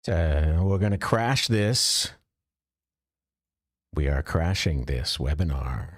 We're going to crash this. We are crashing this webinar.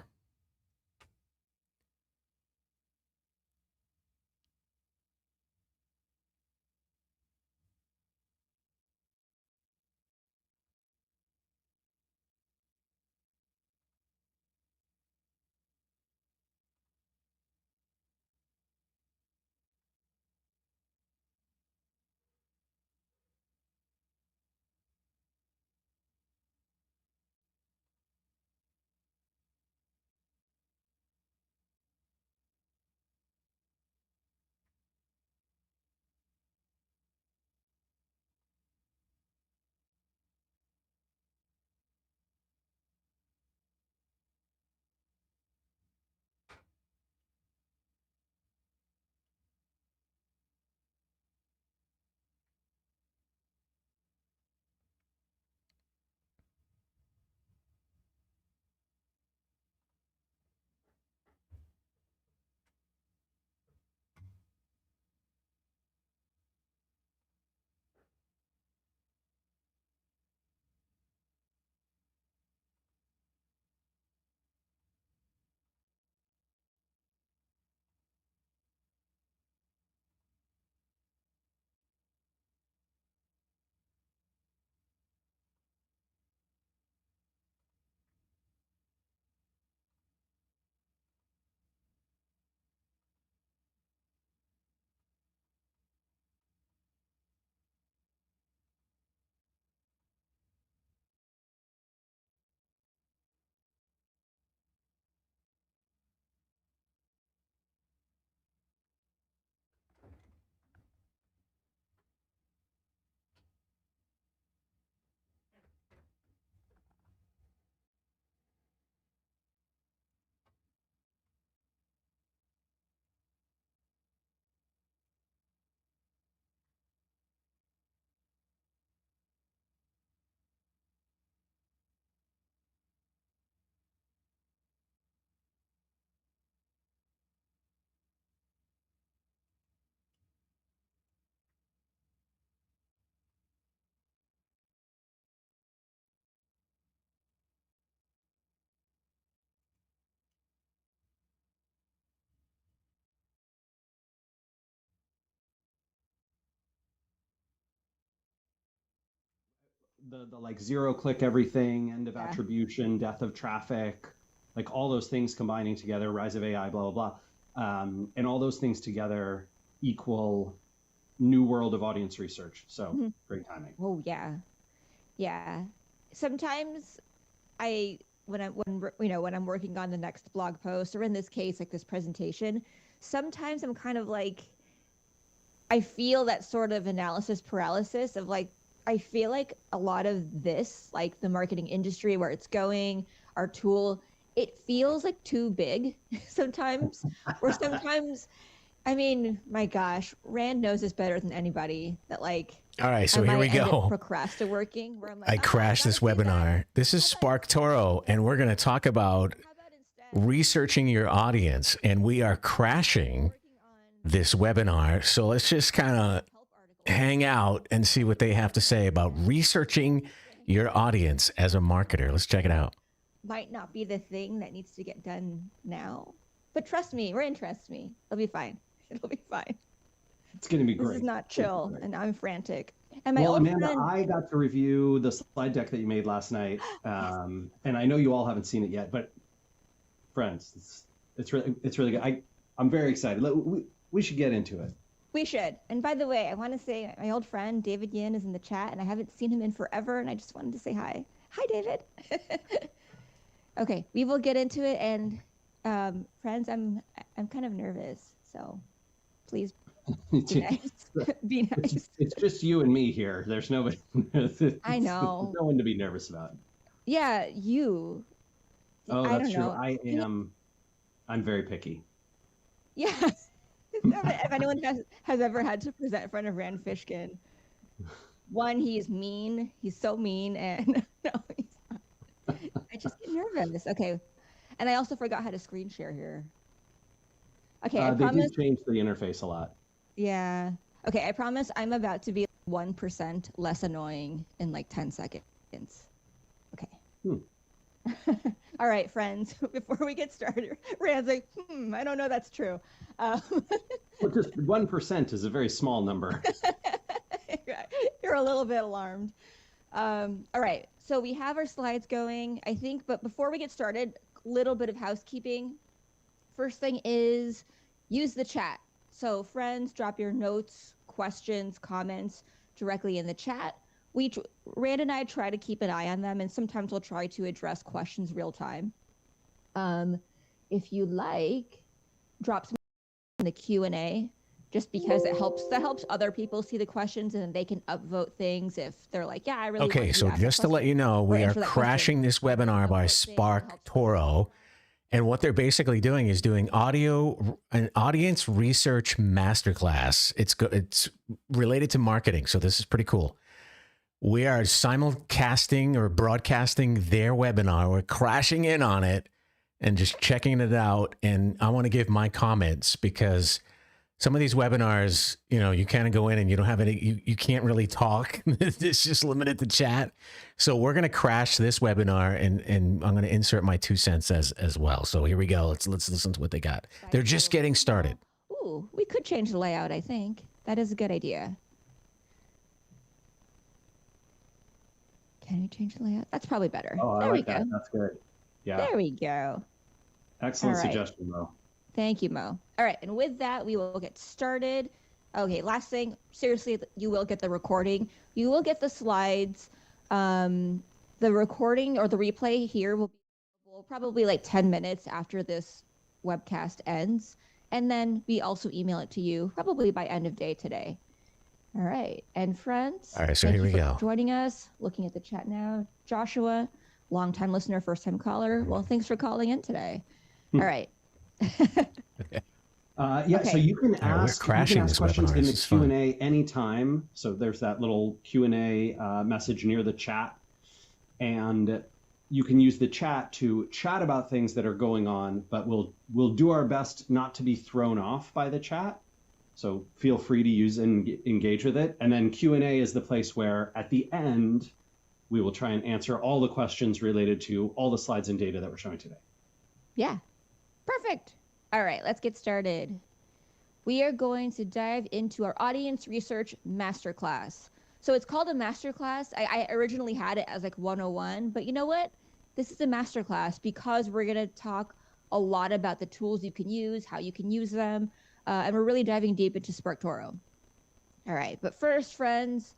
The like zero click everything, end of attribution, death of traffic, like all those things combining together, rise of AI, blah, blah, blah. And all those things together equal new world of audience research. So great timing. Oh yeah. Yeah. Sometimes when I'm working on the next blog post, or in this case, like this presentation, sometimes I'm kind of like, I feel that sort of analysis paralysis of like, I feel like a lot of this, like the marketing industry, where it's going, our tool, it feels like too big sometimes, or sometimes, I mean, my gosh, Rand knows this better than anybody, that like, all right, so I here we might end go. up procrastinating, where I'm like, I crashed this webinar. This is SparkToro, and we're going to talk about researching your audience, and we are crashing this webinar. So let's just kind of hang out and see what they have to say about researching your audience as a marketer. Let's check it out. Might not be the thing that needs to get done now, but trust me, Rand trusts me. It'll be fine. It'll be fine. It's going to be great. This is not chill, and I'm frantic. And my well, old Amanda, friend... I got to review the slide deck that you made last night, and I know you all haven't seen it yet, but friends, it's really good. I'm very excited. We should get into it. We should. And by the way, I want to say my old friend David Yin is in the chat, and I haven't seen him in forever, and I just wanted to say hi. Hi, David. Okay, we will get into it, and friends, I'm kind of nervous, so please be nice. Be nice. It's just you and me here. There's nobody. I know. There's no one to be nervous about. Yeah, you. Oh, that's true. I'm very picky. Yeah. If anyone has ever had to present in front of Rand Fishkin, one, he's mean. He's so mean, and no, he's not. I just get nervous. Okay, and I also forgot how to screen share here. Okay, I promise. They did change the interface a lot. Yeah. Okay, I promise I'm about to be 1% less annoying in like 10 seconds. Okay. All right, friends, before we get started, Rand's like, I don't know that's true. Well, just 1% is a very small number. You're a little bit alarmed. All right, so we have our slides going, I think, but before we get started, a little bit of housekeeping. First thing is use the chat. So friends, drop your notes, questions, comments directly in the chat. Rand and I try to keep an eye on them, and sometimes we'll try to address questions real time. If you like, drop some in the Q&A, just because that helps other people see the questions, and then they can upvote things if they're like, yeah, I really want Okay, to so just to let you know, we are crashing this webinar by SparkToro. And what they're basically doing is doing an audience research masterclass. It's related to marketing, so this is pretty cool. We are simulcasting or broadcasting their webinar. We're crashing in on it and just checking it out. And I want to give my comments, because some of these webinars, you kind of go in and you don't have any, you can't really talk. It's just limited to chat. So we're going to crash this webinar, and I'm going to insert my 2 cents as well. So here we go. Let's listen to what they got. They're just getting started. Ooh, we could change the layout, I think. That is a good idea. Can we change the layout? That's probably better. Oh, there I we like go. that. That's good. Yeah. There we go. Excellent All right. suggestion, Mo. Thank you, Mo. All right, and with that, we will get started. Okay, last thing, seriously, you will get the recording. You will get the slides. The recording or the replay here will be probably like 10 minutes after this webcast ends. And then we also email it to you probably by end of day today. All right, and friends. All right, so here we go. Joining us, looking at the chat now. Joshua, longtime listener, first time caller. Well, thanks for calling in today. All right. Okay. So you can ask questions in the Q&A anytime. So there's that little Q&A message near the chat, and you can use the chat to chat about things that are going on, but we'll do our best not to be thrown off by the chat. So feel free to use and engage with it. And then Q&A is the place where at the end, we will try and answer all the questions related to all the slides and data that we're showing today. Yeah, perfect. All right, let's get started. We are going to dive into our audience research masterclass. So it's called a masterclass. I originally had it as like 101, but you know what? This is a masterclass because we're going to talk a lot about the tools you can use, how you can use them, and we're really diving deep into SparkToro. All right, but first, friends,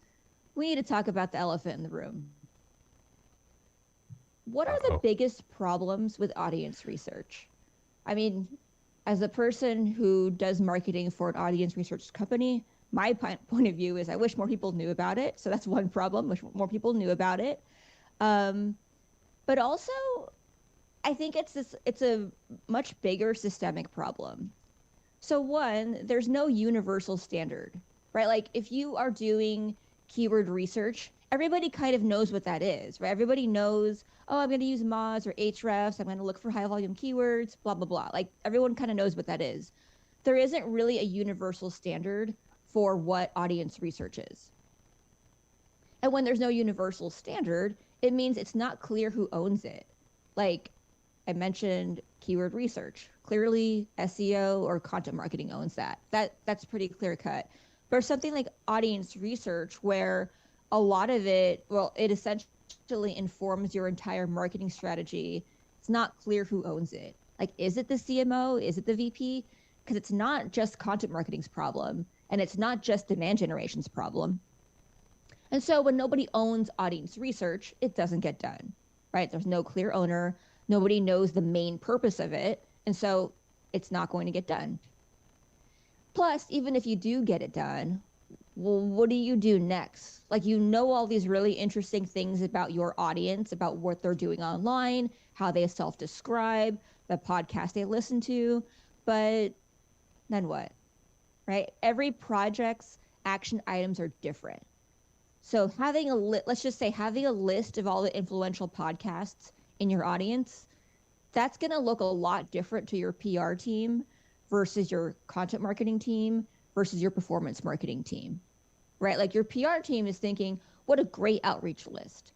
we need to talk about the elephant in the room. What are the biggest problems with audience research? I mean, as a person who does marketing for an audience research company, my point of view is I wish more people knew about it. So that's one problem, wish more people knew about it. But also, I think it's a much bigger systemic problem. So one, there's no universal standard, right? Like if you are doing keyword research, everybody kind of knows what that is, right? Everybody knows, oh, I'm going to use Moz or Hrefs. I'm going to look for high volume keywords, blah, blah, blah. Like everyone kind of knows what that is. There isn't really a universal standard for what audience research is. And when there's no universal standard, it means it's not clear who owns it. Like I mentioned keyword research. Clearly SEO or content marketing owns that. That's pretty clear cut. But something like audience research where a lot of it, well, it essentially informs your entire marketing strategy. It's not clear who owns it. Like, is it the CMO? Is it the VP? Because it's not just content marketing's problem, and it's not just demand generation's problem. And so when nobody owns audience research, it doesn't get done, right? There's no clear owner. Nobody knows the main purpose of it. And so it's not going to get done. Plus, even if you do get it done, well, what do you do next? Like, you know, all these really interesting things about your audience, about what they're doing online, how they self-describe, the podcast they listen to, but then what, right? Every project's action items are different. So having let's just say having a list of all the influential podcasts in your audience, that's going to look a lot different to your PR team versus your content marketing team versus your performance marketing team. right? Like your PR team is thinking, what a great outreach list.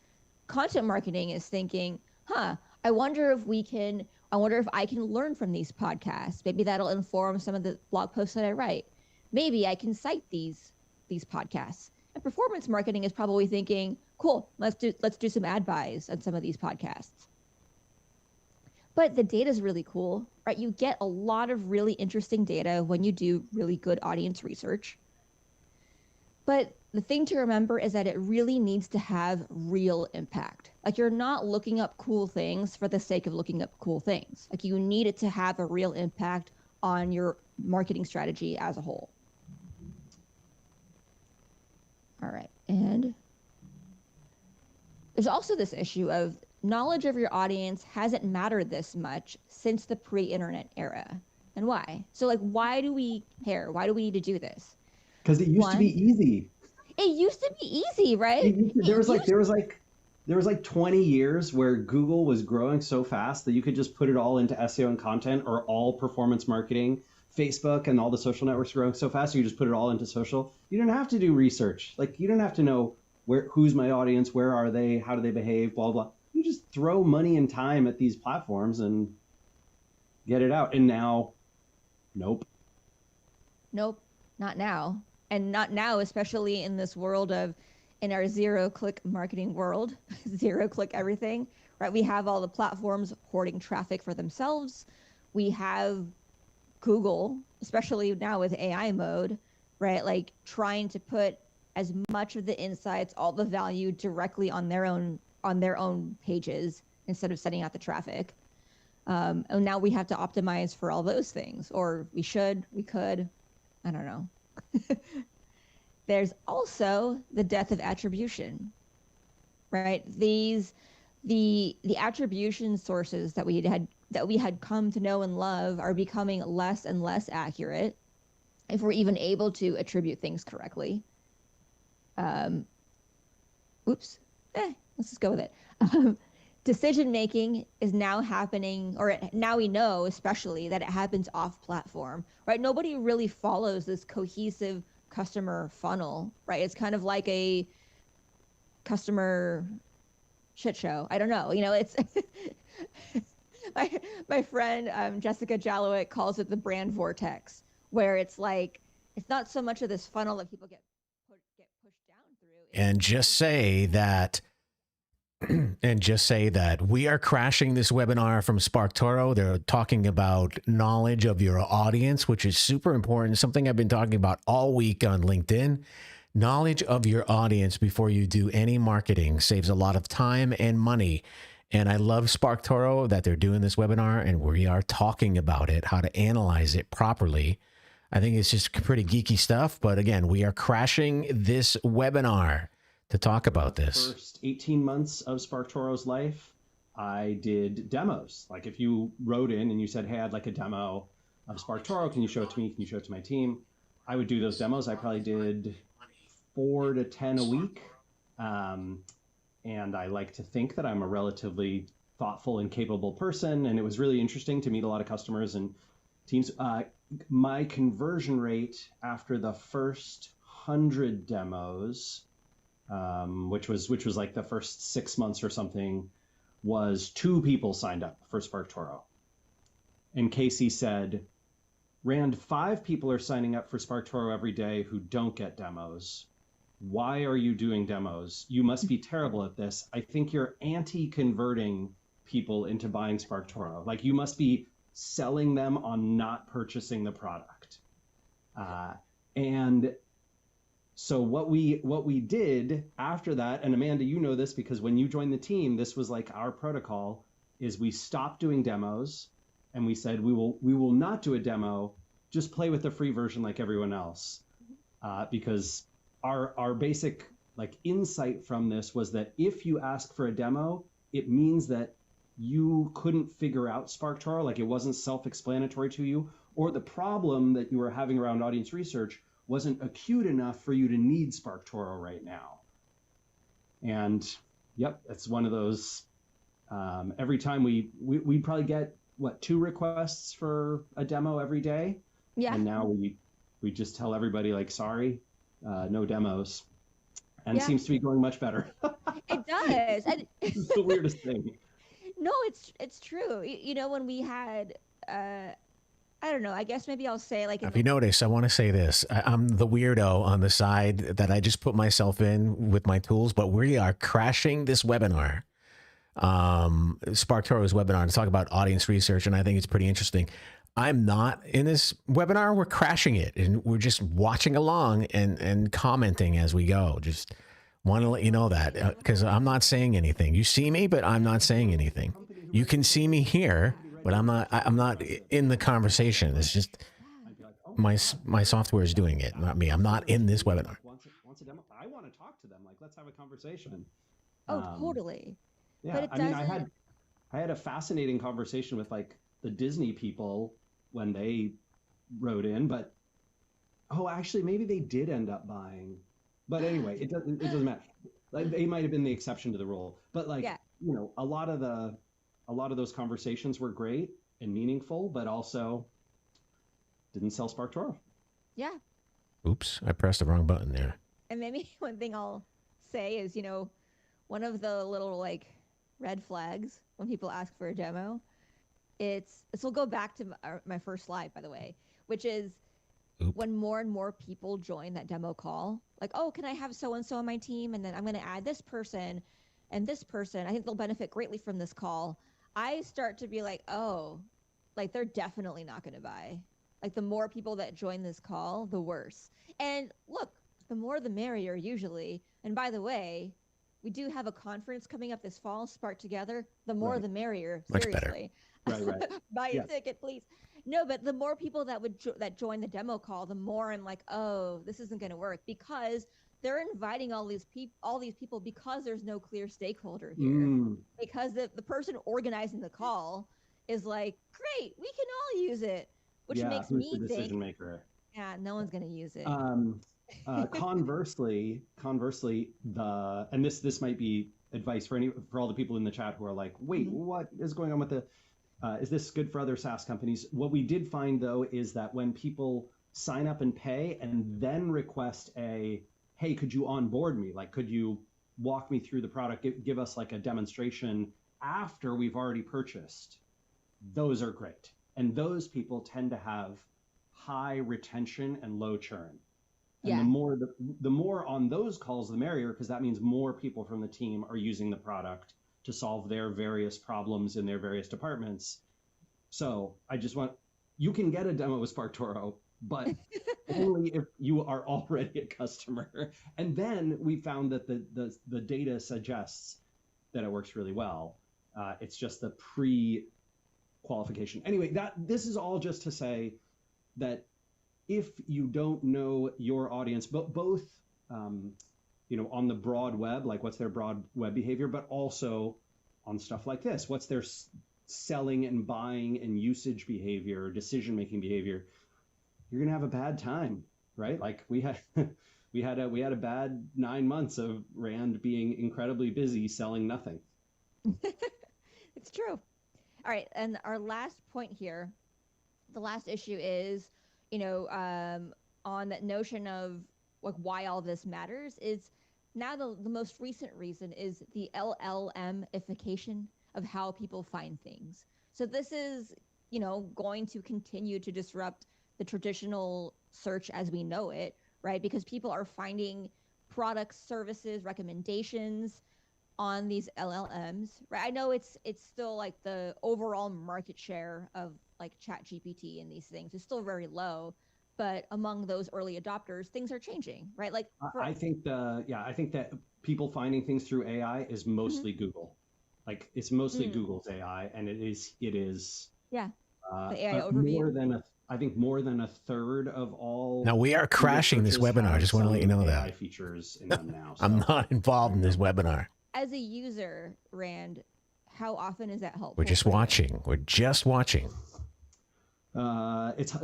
Content marketing is thinking, I wonder if I can learn from these podcasts. Maybe that'll inform some of the blog posts that I write. Maybe I can cite these podcasts. And performance marketing is probably thinking, cool, let's do some ad buys on some of these podcasts. But the data is really cool, right? You get a lot of really interesting data when you do really good audience research. But the thing to remember is that it really needs to have real impact. Like you're not looking up cool things for the sake of looking up cool things. Like you need it to have a real impact on your marketing strategy as a whole. All right. And there's also this issue of knowledge of your audience hasn't mattered this much since the pre-internet era. And why? So like, why do we care? Why do we need to do this? Because it used to be easy. It used to be easy, right? There was like 20 years where Google was growing so fast that you could just put it all into SEO and content or all performance marketing. Facebook and all the social networks growing so fast, you just put it all into social. You didn't have to do research. Like you didn't have to know who's my audience, where are they, how do they behave, blah, blah. You just throw money and time at these platforms and get it out. And now, nope, not now. And not now, especially in this world in our zero-click marketing world, zero-click everything, right? We have all the platforms hoarding traffic for themselves. We have Google, especially now with AI mode, right? Like trying to put as much of the insights, all the value directly on their own pages instead of sending out the traffic. And now we have to optimize for all those things, or we could, I don't know. There's also the death of attribution, right? The attribution sources that we had come to know and love are becoming less and less accurate if we're even able to attribute things correctly. Let's just go with it. Decision making is now happening, or now we know especially that it happens off platform, right? Nobody really follows this cohesive customer funnel, right? It's kind of like a customer shit show. I don't know. It's my friend Jessica Jallowit calls it the brand vortex, where it's like it's not so much of this funnel that people get pushed down through. And just say that we are crashing this webinar from SparkToro. They're talking about knowledge of your audience, which is super important. Something I've been talking about all week on LinkedIn. Knowledge of your audience before you do any marketing saves a lot of time and money. And I love SparkToro that they're doing this webinar and we are talking about it, how to analyze it properly. I think it's just pretty geeky stuff. But again, we are crashing this webinar to talk about this. First 18 months of SparkToro's life, I did demos. Like if you wrote in and you said, hey, I'd like a demo of SparkToro, can you show it to me? Can you show it to my team? I would do those demos. I probably did 4 to 10 a week. And I like to think that I'm a relatively thoughtful and capable person. And it was really interesting to meet a lot of customers and teams. My conversion rate after the first 100 demos, which was like the first 6 months or something, was 2 people signed up for SparkToro. And Casey said, Rand, 5 people are signing up for SparkToro every day who don't get demos. Why are you doing demos? You must be terrible at this. I think you're anti-converting people into buying SparkToro. Like you must be selling them on not purchasing the product. And so what we did after that, and Amanda, you know this because when you joined the team, this was like our protocol, is we stopped doing demos and we said we will not do a demo, just play with the free version like everyone else. Because our basic like insight from this was that if you ask for a demo, it means that you couldn't figure out SparkToro, like it wasn't self-explanatory to you, or the problem that you were having around audience research wasn't acute enough for you to need SparkToro right now. And yep, it's one of those, every time we probably get, 2 requests for a demo every day? Yeah. And now we just tell everybody like, sorry, no demos, and Yeah, seems to be going much better. it does. And It's the weirdest thing. no, it's true. When we had I don't know, I guess maybe I'll say like in If you notice, I want to say this. I'm the weirdo on the side that I just put myself in with my tools, but we are crashing this webinar. SparkToro's webinar to talk about audience research, and I think it's pretty interesting. I'm not in this webinar. We're crashing it, and we're just watching along and commenting as we go. Just want to let you know that because I'm not saying anything. You see me, but I'm not saying anything. You can see me here, but I'm not in the conversation. It's just I'd be like, oh my software is doing it, not me. I'm not in this webinar. Wants a demo. I want to talk to them. Like, let's have a conversation. oh, totally. Yeah, But it I mean, doesn't. I had a fascinating conversation with like the Disney people when they wrote in, but oh, actually, maybe they did end up buying. But anyway, it doesn't matter. Like they might have been the exception to the rule. But like, Yeah. a lot of those conversations were great and meaningful, but also didn't sell SparkToro. Yeah. Oops, I pressed the wrong button there. And maybe one thing I'll say is, one of the little like red flags when people ask for a demo, this will go back to my first slide, by the way, which is Oop. when more and more people join that demo call, like, oh, can I have so and so on my team? And then I'm going to add this person and this person. I think they'll benefit greatly from this call. I start to be like, oh, like they're definitely not going to buy. Like the more people that join this call, the worse. And look, the more the merrier usually. And by the way, we do have a conference coming up this fall, Spark Together. The more Right. the merrier. Much better. Seriously. Right. Buy a Yes. ticket, please. No, but the more people that would that join the demo call, the more I'm like, oh, this isn't going to work because they're inviting all these people because there's no clear stakeholder here. Mm, Because the person organizing the call is like, great, we can all use it, which yeah, makes who's the me decision think, maker? yeah, no one's going to use it. Conversely, and this might be advice for all the people in the chat who are like, wait, what is going on with the? Is this good for other SaaS companies? What we did find though is that when people sign up and pay and then request hey, could you onboard me? Like, could you walk me through the product? Give us like a demonstration after we've already purchased. Those are great, and those people tend to have high retention and low churn. And Yeah. the more on those calls, the merrier, because that means more people from the team are using the product to solve their various problems in their various departments. So you can get a demo with SparkToro, but only if you are already a customer. And then we found that the data suggests that it works really well. It's just the pre-qualification. Anyway, this is all just to say that if you don't know your audience, both on the broad web, like what's their broad web behavior, but also on stuff like this, what's their selling and buying and usage behavior, decision-making behavior, you're gonna have a bad time, right? Like we had a bad 9 months of Rand being incredibly busy selling nothing. It's true. All right, and our last point here, the last issue is, on that notion of like why all this matters is now the most recent reason is the LLM-ification of how people find things. So this is, going to continue to disrupt the traditional search as we know it, right? Because people are finding products, services, recommendations on these LLMs, right? I know it's still like the overall market share of like ChatGPT and these things is still very low, but among those early adopters, things are changing, right? Like I think that people finding things through AI is mostly Google. Like it's mostly Google's AI, and it is yeah, the AI overview. more than a third of all. Now we are crashing this webinar. I just want to let you know AI that. features in them now. I'm not involved in this webinar. As a user, Rand, how often is that helpful? We're just watching. We're just watching. It's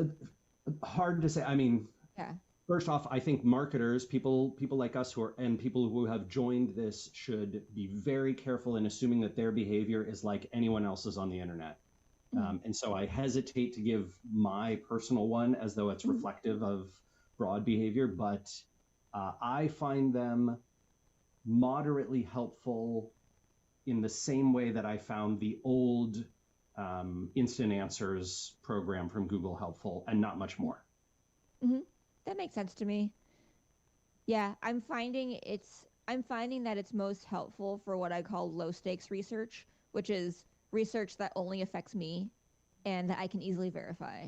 hard to say. I mean, yeah. First off, I think marketers, people like us and people who have joined this should be very careful in assuming that their behavior is like anyone else's on the internet. And so I hesitate to give my personal one as though it's reflective of broad behavior, but I find them moderately helpful in the same way that I found the old instant answers program from Google helpful, and not much more. Mm-hmm. That makes sense to me. Yeah, I'm finding that it's most helpful for what I call low stakes research, which is research that only affects me and that I can easily verify.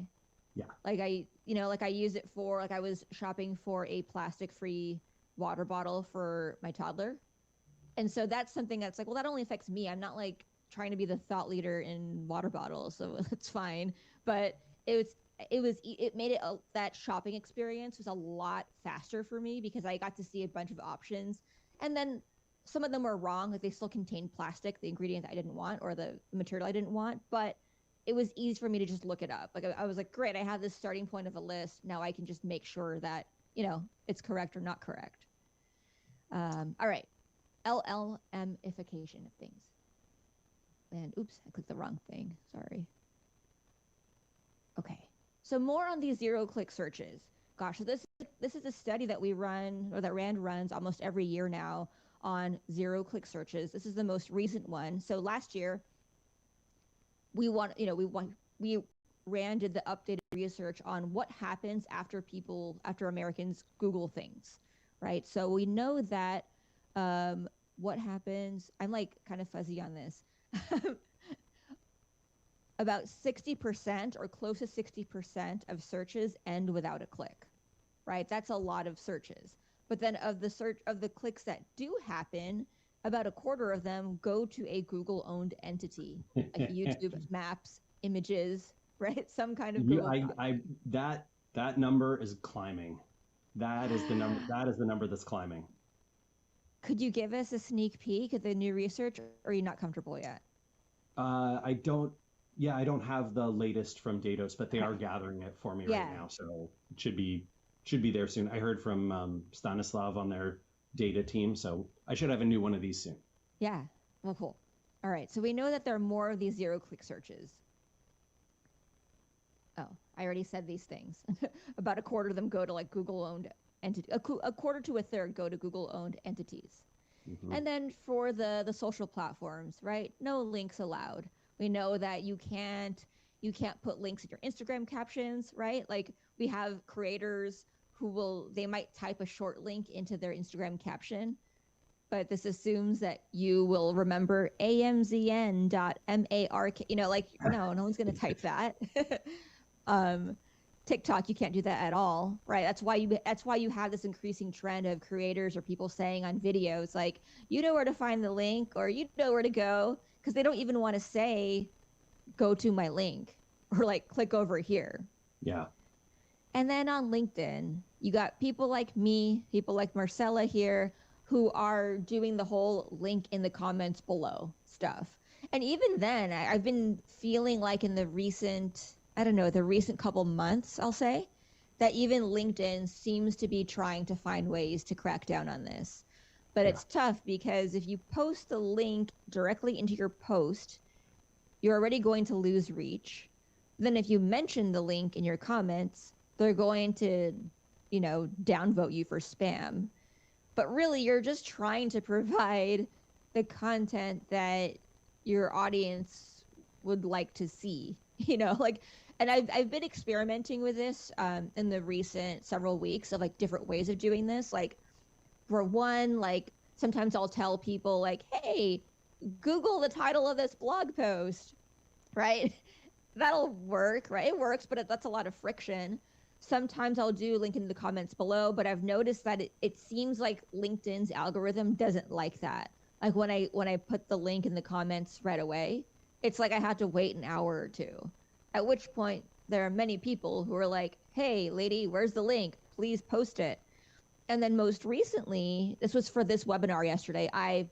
Yeah. Like I use it for, like, I was shopping for a plastic free water bottle for my toddler. And so that's something that's like, well, that only affects me. I'm not like trying to be the thought leader in water bottles, so it's fine. But it made that shopping experience was a lot faster for me because I got to see a bunch of options, and then some of them were wrong, like they still contained plastic, the ingredient I didn't want or the material I didn't want, but it was easy for me to just look it up. Like I was like, great, I have this starting point of a list. Now I can just make sure that it's correct or not correct. All right. LLMification of things. And oops, I clicked the wrong thing. Sorry. Okay. So more on these zero-click searches. Gosh, so this is a study that we run, or that Rand runs almost every year now, on zero-click searches. This is the most recent one. So last year, we Rand did the updated research on what happens after Americans Google things, right? So we know that what happens, I'm like kind of fuzzy on this. About 60% or close to 60% of searches end without a click, right? That's a lot of searches. But then of the clicks that do happen, about a quarter of them go to a Google owned entity, like YouTube, Maps, Images, right? Some kind of Google. That number is climbing. That is the number. That is the number that's climbing. Could you give us a sneak peek at the new research, or are you not comfortable yet? I don't. Yeah, I don't have the latest from Datos, but they are gathering it for me right now, so it should be there soon. I heard from Stanislav on their data team, so I should have a new one of these soon. Yeah. Well, cool. All right. So we know that there are more of these zero-click searches. Oh, I already said these things. About a quarter of them go to like Google-owned entity. A quarter to a third go to Google-owned entities. Mm-hmm. And then for the social platforms, right? No links allowed. We know that you can't put links in your Instagram captions, right? Like we have creators who they might type a short link into their Instagram caption, but this assumes that you will remember amzn.mark, no one's going to type that. TikTok, you can't do that at all, right? That's why you have this increasing trend of creators or people saying on videos, like, you know where to find the link, or you know where to go, because they don't even want to say, go to my link, or like click over here. Yeah. And then on LinkedIn, you got people like me, people like Marcella here, who are doing the whole link in the comments below stuff. And even then, I've been feeling like in the recent couple months, I'll say, that even LinkedIn seems to be trying to find ways to crack down on this. But it's tough because if you post the link directly into your post, you're already going to lose reach. Then if you mention the link in your comments, they're going to, downvote you for spam. But really, you're just trying to provide the content that your audience would like to see, and I've been experimenting with this in the recent several weeks of like different ways of doing this. Like for one, like sometimes I'll tell people like, hey, Google the title of this blog post, right? That'll work, right? It works, but that's a lot of friction. Sometimes I'll do link in the comments below, but I've noticed that it seems like LinkedIn's algorithm doesn't like that. Like when I put the link in the comments right away, it's like I have to wait an hour or two. At which point there are many people who are like, hey, lady, where's the link? Please post it. And then most recently, this was for this webinar yesterday, I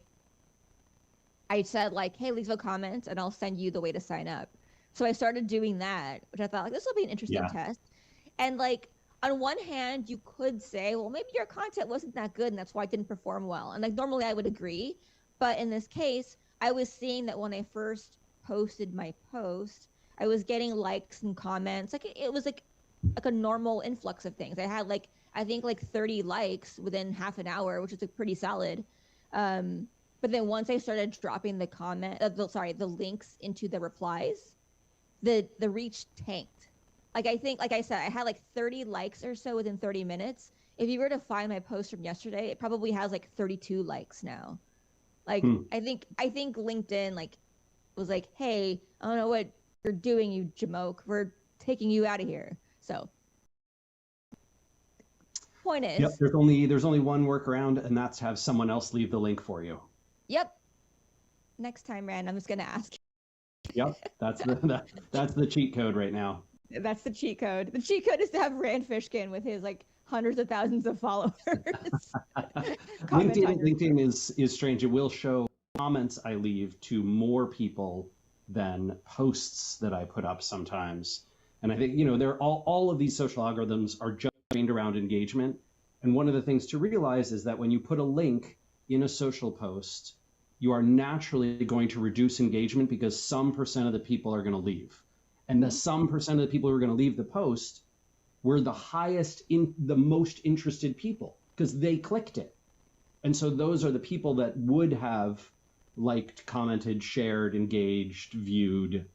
said like, hey, leave a comment and I'll send you the way to sign up. So I started doing that, which I thought like, this will be an interesting test. And like, on one hand, you could say, well, maybe your content wasn't that good and that's why it didn't perform well. And like, normally I would agree. But in this case, I was seeing that when I first posted my post, I was getting likes and comments. Like it was like a normal influx of things. I had like I think like 30 likes within half an hour, which is pretty solid. But then once I started dropping the links into the replies, the reach tanked. Like I think, like I said, I had like 30 likes or so within 30 minutes. If you were to find my post from yesterday, it probably has like 32 likes now. Like I think LinkedIn like was like, hey, I don't know what you're doing, you jamoke. We're taking you out of here. So point is, Yep, there's only one workaround, and that's have someone else leave the link for you. yep. Next time, Rand, I'm just gonna ask. Yep, that's the cheat code right now. That's the cheat code. The cheat code is to have Rand Fishkin with his like hundreds of thousands of followers. LinkedIn is strange. It will show comments I leave to more people than posts that I put up sometimes. And I think, they're all of these social algorithms are just trained around engagement. And one of the things to realize is that when you put a link in a social post, you are naturally going to reduce engagement because some percent of the people are going to leave. And the some percent of the people who are going to leave the post were the most interested people because they clicked it. And so those are the people that would have liked, commented, shared, engaged, viewed.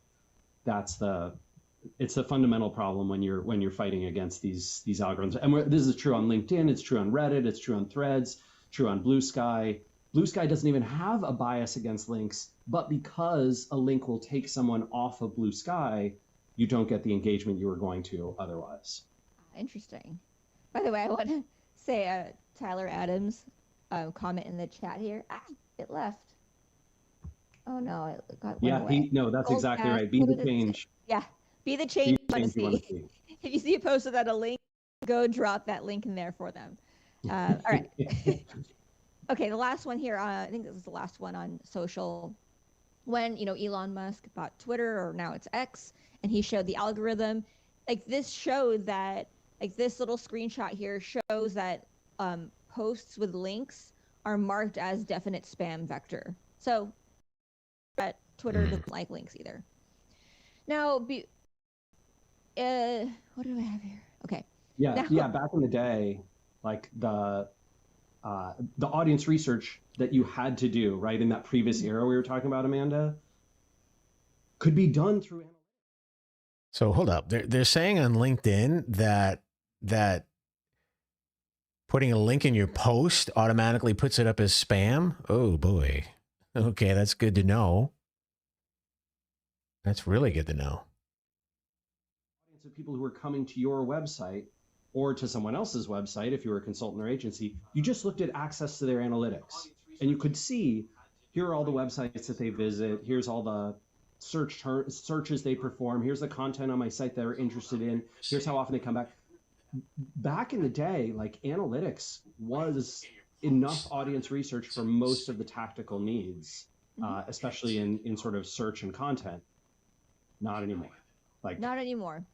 It's the fundamental problem when you're fighting against these algorithms. And this is true on LinkedIn, it's true on Reddit, it's true on Threads, true on Blue Sky. Blue Sky doesn't even have a bias against links, but because a link will take someone off of Blue Sky, you don't get the engagement you were going to otherwise. Interesting. By the way, I want to say Tyler Adams comment in the chat here. It left. Oh no, it got away. That's exactly right. Be the change. Yeah, be the change you want to see. If you see a post without a link, go drop that link in there for them. All right. Okay, the last one here. I think this is the last one on social. When Elon Musk bought Twitter, or now it's X, and he showed the algorithm, like this showed that, like this little screenshot here shows that posts with links are marked as definite spam vector. So that Twitter doesn't like links either. Now, what do I have here? Okay. Yeah. Back in the day, like the audience research that you had to do, right, in that previous era we were talking about, Amanda, could be done through analytics. So hold up. They're saying on LinkedIn that putting a link in your post automatically puts it up as spam. Oh boy. Okay, that's good to know. That's really good to know. Audience of people who are coming to your website or to someone else's website, if you were a consultant or agency, you just looked at access to their analytics. And you could see, here are all the websites that they visit, here's all the searches they perform, here's the content on my site they're interested in, here's how often they come back. Back in the day, like analytics was enough audience research for most of the tactical needs, especially in sort of search and content. Not anymore. Not anymore.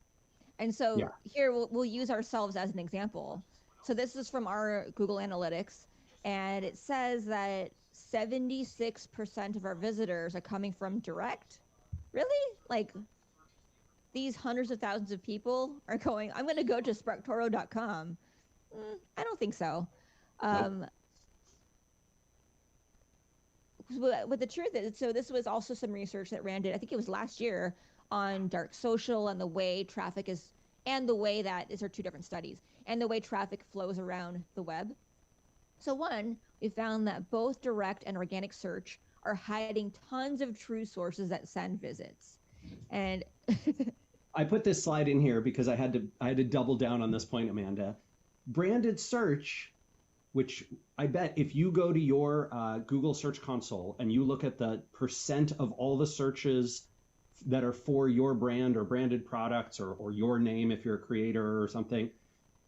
And so here we'll use ourselves as an example. So this is from our Google Analytics, and it says that 76% of our visitors are coming from direct. Really? Like these hundreds of thousands of people are going, I'm going to go to SparkToro.com. I don't think so. Nope. But the truth is, so this was also some research that Rand did, I think it was last year, on dark social and the way traffic is, and the way that these are two different studies, and the way traffic flows around the web. So one, we found that both direct and organic search are hiding tons of true sources that send visits. And I put this slide in here because I had to double down on this point, Amanda. Branded search, which I bet if you go to your Google Search Console and you look at the percent of all the searches that are for your brand or branded products or your name if you're a creator or something,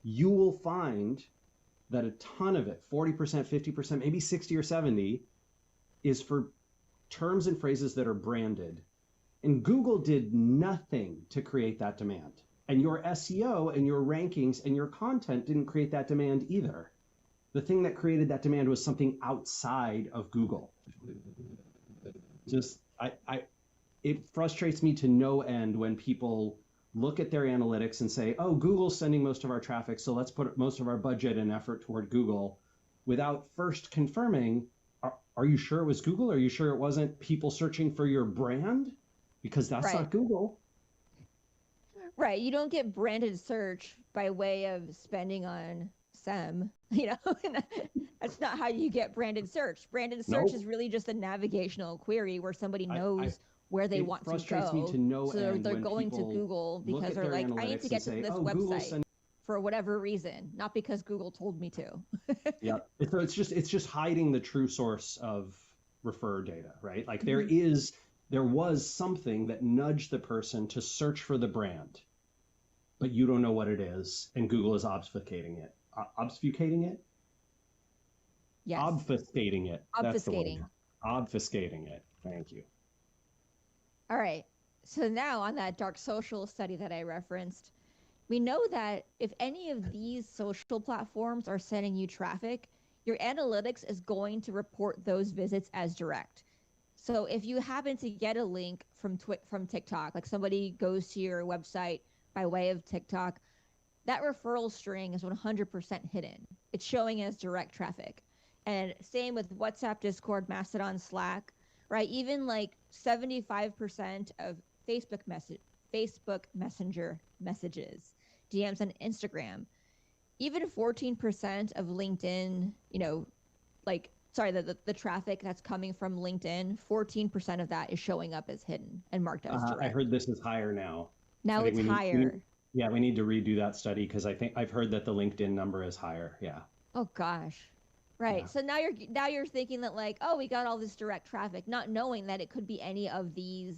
you will find that a ton of it, 40%, 50%, maybe 60 or 70, is for terms and phrases that are branded. And Google did nothing to create that demand. And your SEO and your rankings and your content didn't create that demand either. The thing that created that demand was something outside of Google. Just, it frustrates me to no end when people look at their analytics and say, oh, Google's sending most of our traffic, so let's put most of our budget and effort toward Google, without first confirming, are you sure it was Google? Are you sure it wasn't people searching for your brand? Because that's Right. not Google. Right. You don't get branded search by way of spending on SEM, you know. That's not how you get branded search. Branded search Nope. is really just a navigational query where somebody I, knows where they it want to frustrates me go. to no So end they're when going to people Google look because at they're their like, I need analytics to get and to say, this oh, Google's website sending. for whatever reason, not because Google told me to. Yeah. So it's just hiding the true source of refer data, right? Like there was something that nudged the person to search for the brand, but you don't know what it is, and Google is obfuscating it. Obfuscating it? Yes. Obfuscating it. That's the Obfuscating. word. Obfuscating it. Thank you. All right. So now on that dark social study that I referenced, we know that if any of these social platforms are sending you traffic, your analytics is going to report those visits as direct. So if you happen to get a link from TikTok, like somebody goes to your website by way of TikTok, that referral string is 100% hidden. It's showing as direct traffic. And same with WhatsApp, Discord, Mastodon, Slack, right? Even like 75% of Facebook Messenger messages, DMs on Instagram, even 14% of LinkedIn, like sorry, the traffic that's coming from LinkedIn, 14% of that is showing up as hidden and marked as direct. I heard this is higher now. Now it's higher. We need to redo that study because I think I've heard that the LinkedIn number is higher. Yeah. Oh gosh. Right. Yeah. So now you're thinking that like, oh, we got all this direct traffic, not knowing that it could be any of these,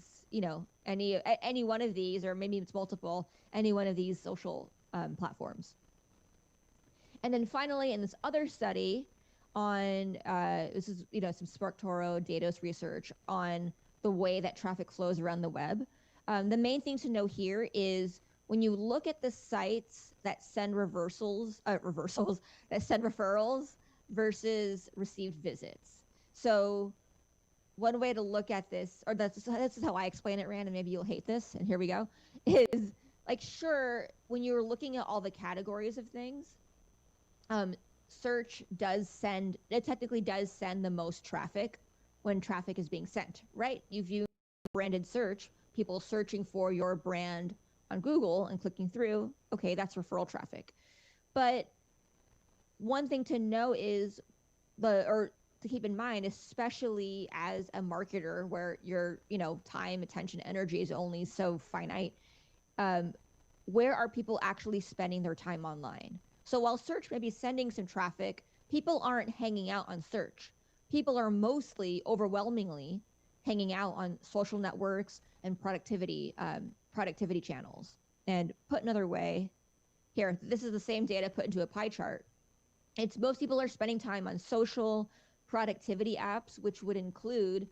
any one of these, or maybe it's multiple, any one of these social platforms. And then finally, in this other study on this is some SparkToro Datos research on the way that traffic flows around the web. The main thing to know here is when you look at the sites that send that send referrals versus received visits. So one way to look at this, or this is how I explain it, Rand, and maybe you'll hate this, and here we go, is like, sure, when you're looking at all the categories of things, search technically does send the most traffic when traffic is being sent, right? If you branded search, people searching for your brand on Google and clicking through, okay, that's referral traffic. But one thing to know is to keep in mind, especially as a marketer where your, time, attention, energy is only so finite, where are people actually spending their time online? So while search may be sending some traffic, people aren't hanging out on search. People are mostly, overwhelmingly, hanging out on social networks and productivity channels. And put another way, here, this is the same data put into a pie chart. It's most people are spending time on social productivity apps, which would include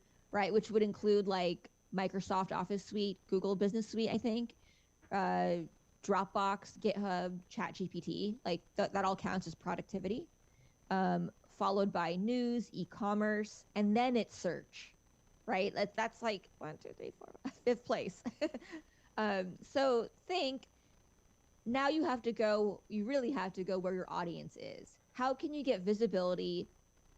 like Microsoft Office Suite, Google Business Suite, I think, Dropbox, GitHub, ChatGPT, like that all counts as productivity, followed by news, e-commerce, and then it's search, right? That's like 1, 2, 3, 4, 5th place. So now you really have to go where your audience is. How can you get visibility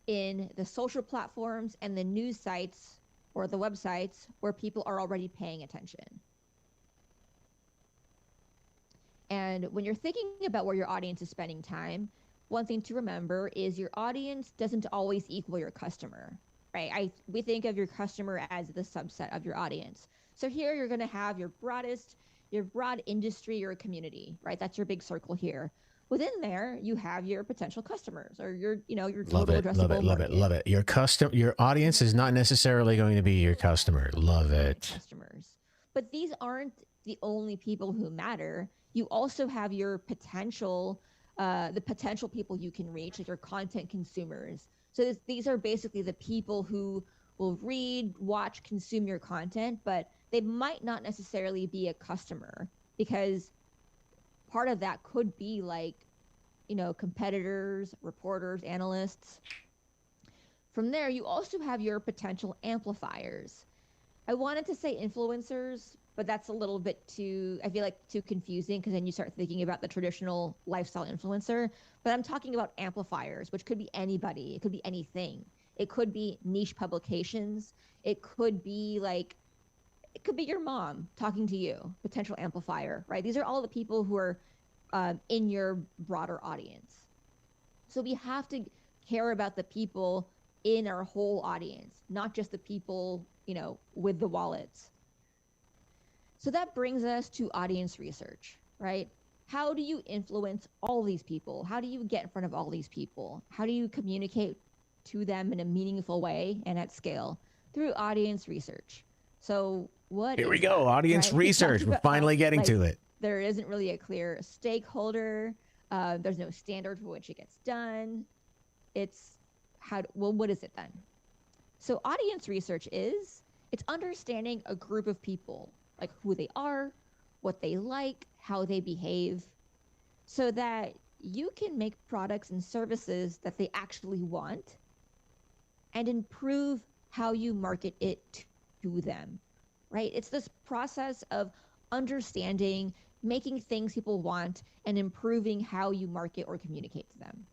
in the social platforms and the news sites or the websites where people are already paying attention? And when you're thinking about where your audience is spending time, one thing to remember is your audience doesn't always equal your customer, right? We think of your customer as the subset of your audience. So here you're going to have your broad industry, your community, right? That's your big circle here. Within there, you have your potential customers or your total addressable market. Love it. Your audience is not necessarily going to be your customer. Love it. Customers. But these aren't the only people who matter. You also have your potential, the potential people you can reach, like your content consumers. So these are basically the people who will read, watch, consume your content, but they might not necessarily be a customer, because part of that could be like, competitors, reporters, analysts. From there, you also have your potential amplifiers. I wanted to say influencers, but that's a little bit too, I feel like too confusing, because then you start thinking about the traditional lifestyle influencer. But I'm talking about amplifiers, which could be anybody. It could be anything. It could be niche publications. It could be like, it could be your mom talking to you, potential amplifier, right? These are all the people who are in your broader audience. So we have to care about the people in our whole audience, not just the people, with the wallets. So that brings us to audience research, right? How do you influence all these people? How do you get in front of all these people? How do you communicate to them in a meaningful way and at scale? Through audience research. So what Here we is go. that, Audience right? research. We're finally getting to it. There isn't really a clear stakeholder. There's no standard for which it gets done. It's what is it then? So audience research it's understanding a group of people, like who they are, what they like, how they behave, so that you can make products and services that they actually want and improve how you market it to them, right? It's this process of understanding, making things people want, and improving how you market or communicate to them.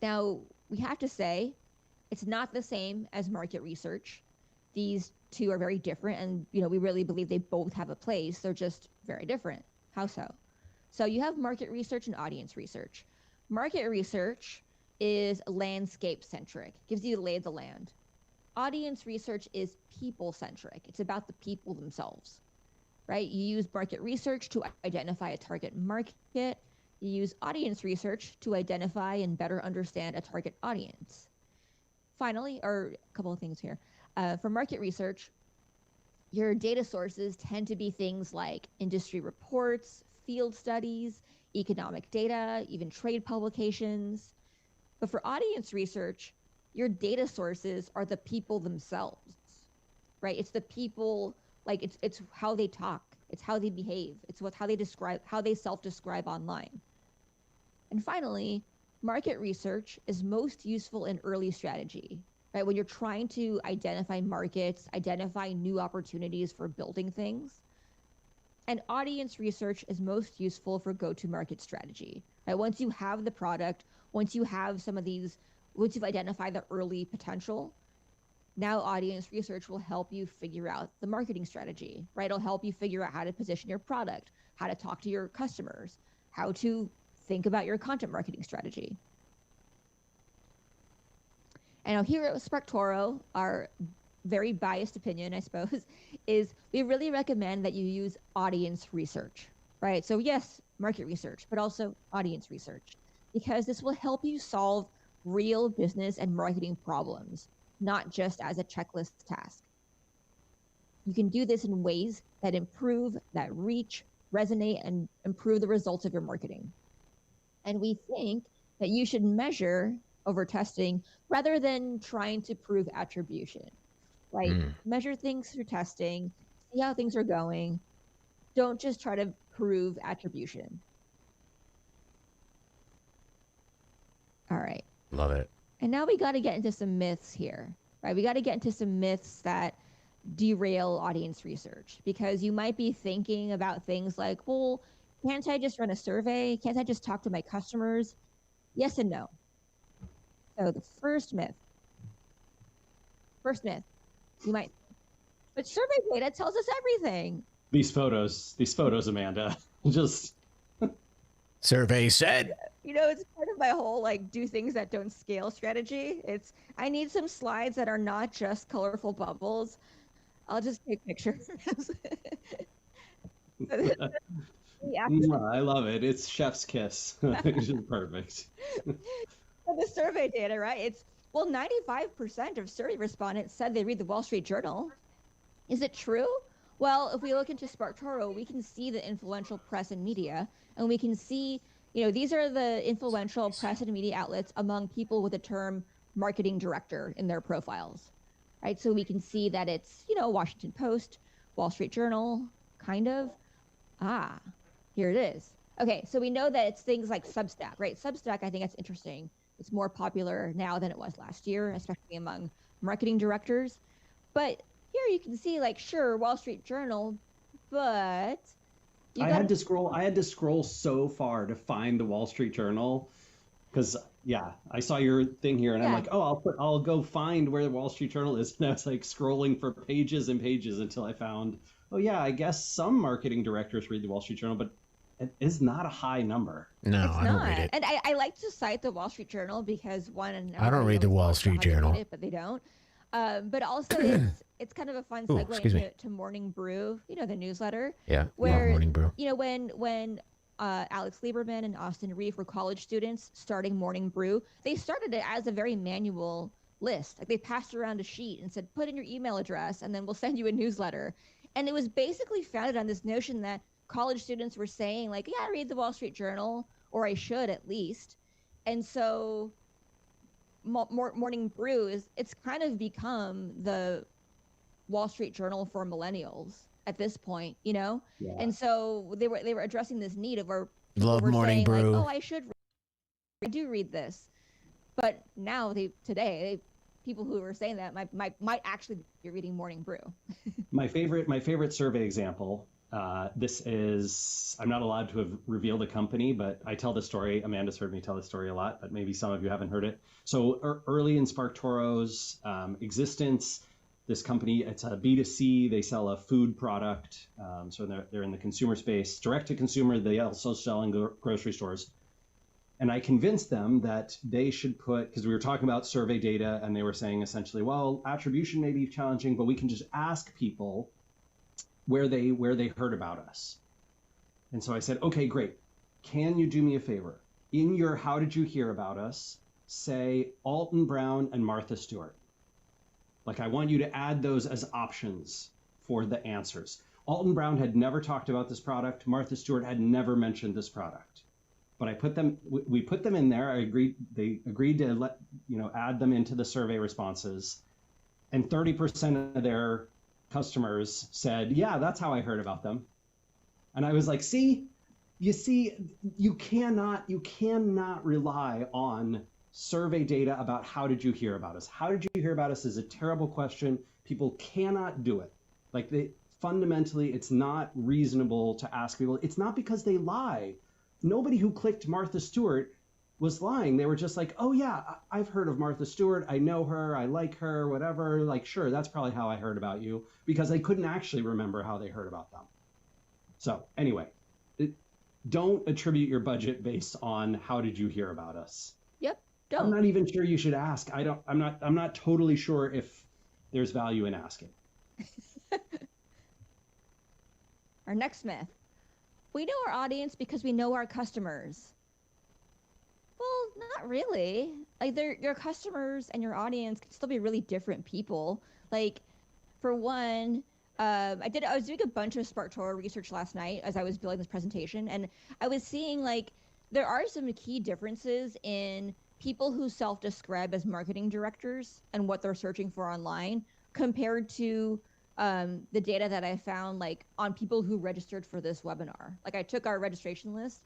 Now, we have to say, it's not the same as market research. These two are very different, and we really believe they both have a place. They're just very different. How so? So you have market research and audience research. Market research is landscape centric, gives you the lay of the land. Audience research is people centric. It's about the people themselves, right? You use market research to identify a target market. You use audience research to identify and better understand a target audience. Finally, or a couple of things here. For market research, your data sources tend to be things like industry reports, field studies, economic data, even trade publications. But for audience research, your data sources are the people themselves, right? It's the people, like it's how they talk, it's how they behave, it's how they self-describe online. And finally, market research is most useful in early strategy, right? When you're trying to identify markets, identify new opportunities for building things. And audience research is most useful for go-to-market strategy, right? Once you have the product, once you have once you've identified the early potential, now audience research will help you figure out the marketing strategy, right? It'll help you figure out how to position your product, how to talk to your customers, how to think about your content marketing strategy. And now here at SparkToro, our very biased opinion, I suppose, is we really recommend that you use audience research, right? So yes, market research, but also audience research, because this will help you solve real business and marketing problems, not just as a checklist task. You can do this in ways that improve, that reach, resonate, and improve the results of your marketing. And we think that you should measure over testing rather than trying to prove attribution, right? Measure things through testing, see how things are going. Don't just try to prove attribution. All right. Love it. And now we got to get into some myths here, right? We got to get into some myths that derail audience research, because you might be thinking about things like, well, can't I just run a survey? Can't I just talk to my customers? Yes and no. So the first myth, you might, but survey data tells us everything. These photos, Amanda, just. Survey said. It's part of my whole do things that don't scale strategy. I need some slides that are not just colorful bubbles. I'll just take pictures. I love it. It's chef's kiss. It's just perfect. The survey data, right? 95% of survey respondents said they read the Wall Street Journal. Is it true? Well, if we look into SparkToro, we can see the influential press and media, and we can see, these are the influential press and media outlets among people with the term marketing director in their profiles, right? So we can see that it's, Washington Post, Wall Street Journal, kind of. Here it is. Okay, so we know that it's things like Substack, right? Substack, I think that's interesting. It's more popular now than it was last year, especially among marketing directors. But here you can see, like, sure, Wall Street Journal, but you I got had to scroll. I had to scroll so far to find the Wall Street Journal because yeah, I saw your thing here, and I'm yeah. like, oh, I'll go find where the Wall Street Journal is. And I was like scrolling for pages and pages until I found, oh yeah, I guess some marketing directors read the Wall Street Journal, but it is not a high number. No, It's I don't read not. it. And I like to cite the Wall Street Journal because one, and I don't everybody read the always Wall talks about Street how they read Journal. it, but they don't. But also it's kind of a fun Ooh, segue excuse me. into Morning Brew, the newsletter, Yeah, love where Morning Brew. when Alex Lieberman and Austin Reef were college students starting Morning Brew, they started it as a very manual list. Like they passed around a sheet and said, put in your email address and then we'll send you a newsletter. And it was basically founded on this notion that college students were saying, like, yeah, I read the Wall Street Journal, or I should at least. And so Morning Brew it's kind of become the Wall Street Journal for millennials at this point, Yeah. And so they were addressing this need of where people Love were Morning saying, like, Brew. oh, I do read this. But now people who were saying that might actually be reading Morning Brew. My favorite survey example. This is, I'm not allowed to have revealed a company, but I tell the story. Amanda's heard me tell the story a lot, but maybe some of you haven't heard it. So early in SparkToro's existence, this company, it's a B2C, they sell a food product. So they're in the consumer space, direct to consumer. They also sell in grocery stores. And I convinced them that they should put, because we were talking about survey data and they were saying essentially, well, attribution may be challenging, but we can just ask people where they heard about us. And so I said, okay, great. Can you do me a favor? In your how did you hear about us, say Alton Brown and Martha Stewart. Like I want you to add those as options for the answers. Alton Brown had never talked about this product. Martha Stewart had never mentioned this product. But we put them in there. They agreed to add them into the survey responses. And 30% of their customers said, yeah, that's how I heard about them. And I was like, you cannot rely on survey data about how did you hear about us. How did you hear about us is a terrible question. People cannot do it. Like fundamentally, it's not reasonable to ask people. It's not because they lie. Nobody who clicked Martha Stewart was lying. They were just like, oh yeah, I've heard of Martha Stewart. I know her. I like her, whatever. Like, sure, that's probably how I heard about you, because they couldn't actually remember how they heard about them. So anyway, don't attribute your budget based on how did you hear about us. Yep. Don't. I'm not even sure you should ask. I'm not totally sure if there's value in asking. Our next myth. We know our audience because we know our customers. Well, not really. Like your customers and your audience can still be really different people. Like for one, I was doing a bunch of SparkToro research last night as I was building this presentation, and I was seeing like there are some key differences in people who self-describe as marketing directors and what they're searching for online compared to the data that I found like on people who registered for this webinar. Like I took our registration list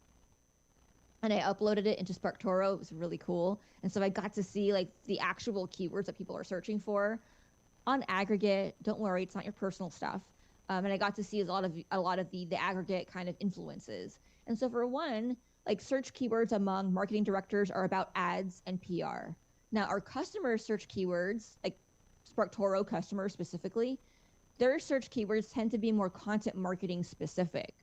and I uploaded it into SparkToro. It was really cool. And so I got to see like the actual keywords that people are searching for on aggregate. Don't worry, it's not your personal stuff. And I got to see a lot of the aggregate kind of influences. And so for one, like search keywords among marketing directors are about ads and PR. Now our customer search keywords, like SparkToro customers specifically, their search keywords tend to be more content marketing specific,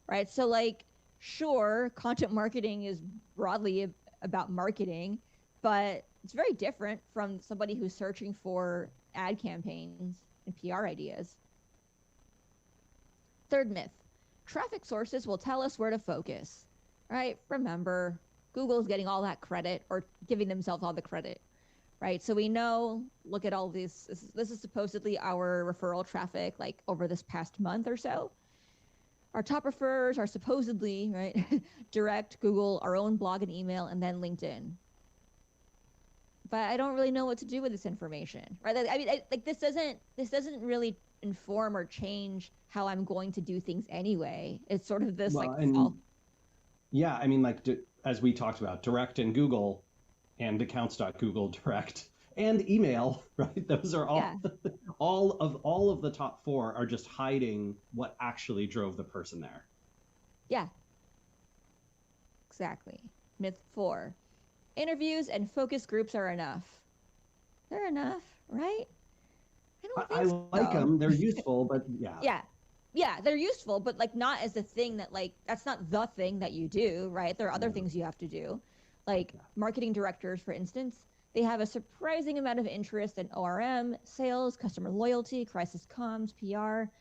right? So like, sure, content marketing is broadly about marketing, but it's very different from somebody who's searching for ad campaigns and PR ideas. Third myth, traffic sources will tell us where to focus, right? Remember, Google's getting all that credit or giving themselves all the credit. Right, so we know, look at all these, this is supposedly our referral traffic like over this past month or so. Our top referrers are supposedly, right, direct, Google, our own blog and email, and then LinkedIn. But I don't really know what to do with this information, right? I mean, this doesn't really inform or change how I'm going to do things anyway. It's sort of this yeah, I mean, like as we talked about, direct and Google and accounts.google direct and email, right? Those are all Yeah. all of the top four are just hiding what actually drove the person there. Yeah. Exactly. Myth 4. Interviews and focus groups are enough. They're enough, right? I don't I think like so. them. They're useful, but yeah. Yeah, they're useful, but like not as the thing that like that's not the thing that you do, right? There are other things you have to do. Like marketing directors, for instance, they have a surprising amount of interest in ORM, sales, customer loyalty, crisis comms, PR.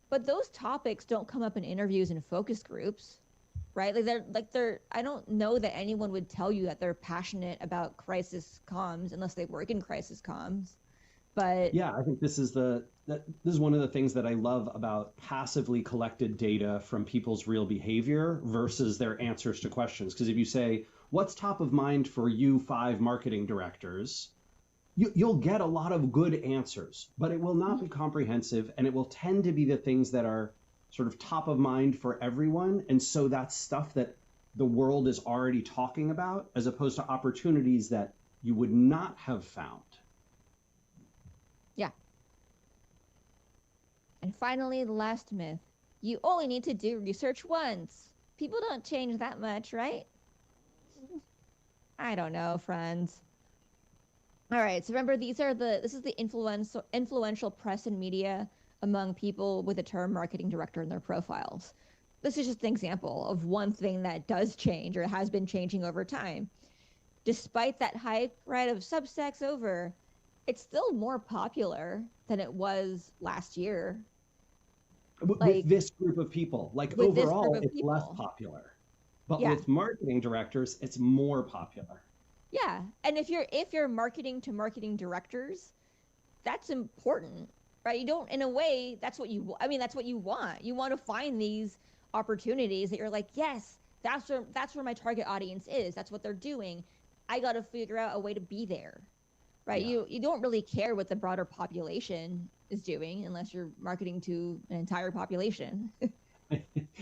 But those topics don't come up in interviews and focus groups, right? They're I don't know that anyone would tell you that they're passionate about crisis comms unless they work in crisis comms. But Yeah, I think this is one of the things that I love about passively collected data from people's real behavior versus their answers to questions. Because if you say, what's top of mind for you 5 marketing directors, you'll get a lot of good answers, but it will not be comprehensive, and it will tend to be the things that are sort of top of mind for everyone. And so that's stuff that the world is already talking about, as opposed to opportunities that you would not have found. yeah. And finally, the last myth. You only need to do research once. People don't change that much, right? I don't know, friends. All right, so remember this is the influential press and media among people with the term marketing director in their profiles. This is just an example of one thing that does change or has been changing over time. Despite that hype, right, of Substack's over, it's still more popular than it was last year. With this group of people, like overall, it's less popular. But with marketing directors, it's more popular. Yeah, and if you're marketing to marketing directors, that's important, right? You don't, in a way, that's what you want. You want to find these opportunities that you're like, yes, that's where my target audience is. That's what they're doing. I got to figure out a way to be there, right? Yeah. You don't really care what the broader population is doing unless you're marketing to an entire population.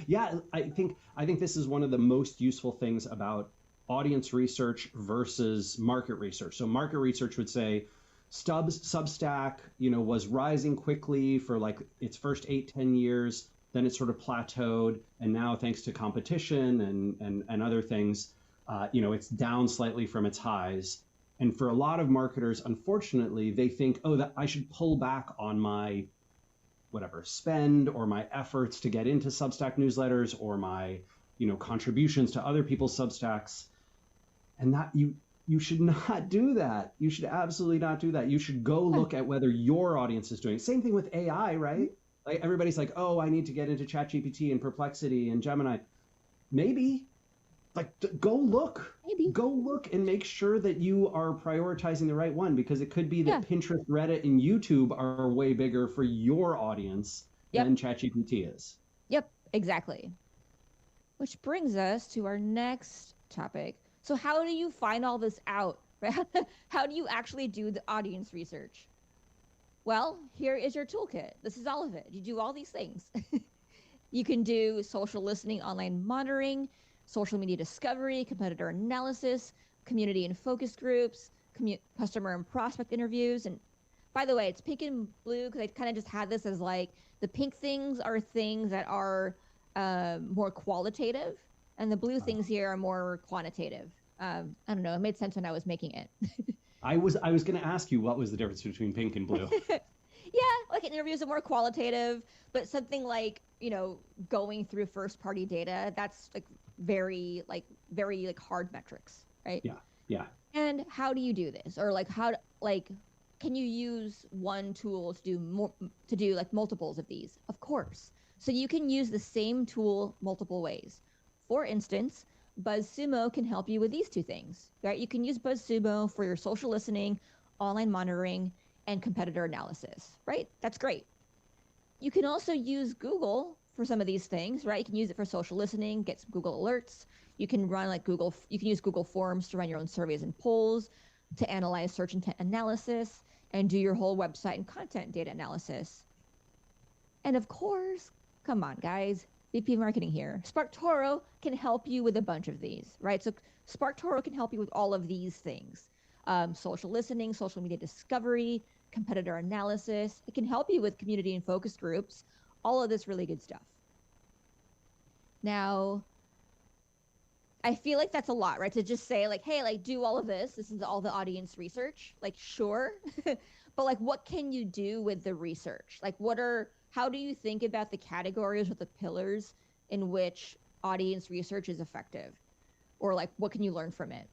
Yeah, I think this is one of the most useful things about audience research versus market research. So market research would say Substack, was rising quickly for like its first 8-10 years, then it sort of plateaued, and now thanks to competition and other things, it's down slightly from its highs. And for a lot of marketers, unfortunately, they think, oh, that I should pull back on my whatever spend or my efforts to get into Substack newsletters or my contributions to other people's Substacks. And that you should not do that. You should absolutely not do that. You should go look at whether your audience is doing it. Same thing with AI, right? Like everybody's like, oh, I need to get into ChatGPT and Perplexity and Gemini. Maybe. Like, go look and make sure that you are prioritizing the right one, because it could be that Pinterest, Reddit, and YouTube are way bigger for your audience than ChatGPT is. Yep, exactly. Which brings us to our next topic. So how do you find all this out? Right? How do you actually do the audience research? Well, here is your toolkit. This is all of it. You do all these things. You can do social listening, online monitoring, social media discovery, competitor analysis, community and focus groups, customer and prospect interviews. And by the way, it's pink and blue because I kind of just had this as like the pink things are things that are more qualitative, and the blue things here are more quantitative. I don't know. It made sense when I was making it. I was going to ask you what was the difference between pink and blue. Yeah, like interviews are more qualitative, but something like going through first party data, that's like very hard metrics, right? Yeah. And how do you do this, or like can you use one tool to do like multiples of these? Of course. So you can use the same tool multiple ways. For instance, BuzzSumo can help you with these two things, right? You can use BuzzSumo for your social listening, online monitoring, and competitor analysis, right? That's great. You can also use Google for some of these things, right? You can use it for social listening, get some Google alerts. You can use Google Forms to run your own surveys and polls, to analyze search intent analysis, and do your whole website and content data analysis. And of course, come on, guys, VP Marketing here. SparkToro can help you with a bunch of these, right? So SparkToro can help you with all of these things. social listening, social media discovery, competitor analysis. It can help you with community and focus groups, all of this really good stuff. Now, I feel like that's a lot, right? To just say like, hey, like do all of this. This is all the audience research. Like, sure. But like, what can you do with the research? Like, how do you think about the categories or the pillars in which audience research is effective? Or like, what can you learn from it?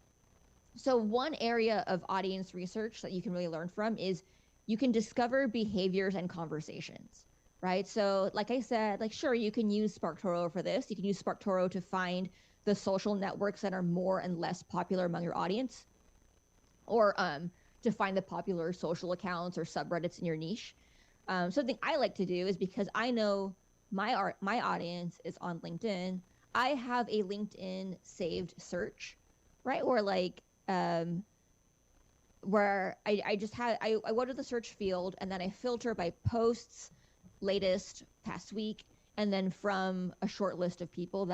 So one area of audience research that you can really learn from is you can discover behaviors and conversations, right? So like I said, like, sure, you can use SparkToro for this. You can use SparkToro to find the social networks that are more and less popular among your audience, or to find the popular social accounts or subreddits in your niche. Something I like to do is, because I know my audience is on LinkedIn, I have a LinkedIn saved search, right? Or like where I just had I go to the search field and then I filter by posts, latest, past week, and then from a short list of people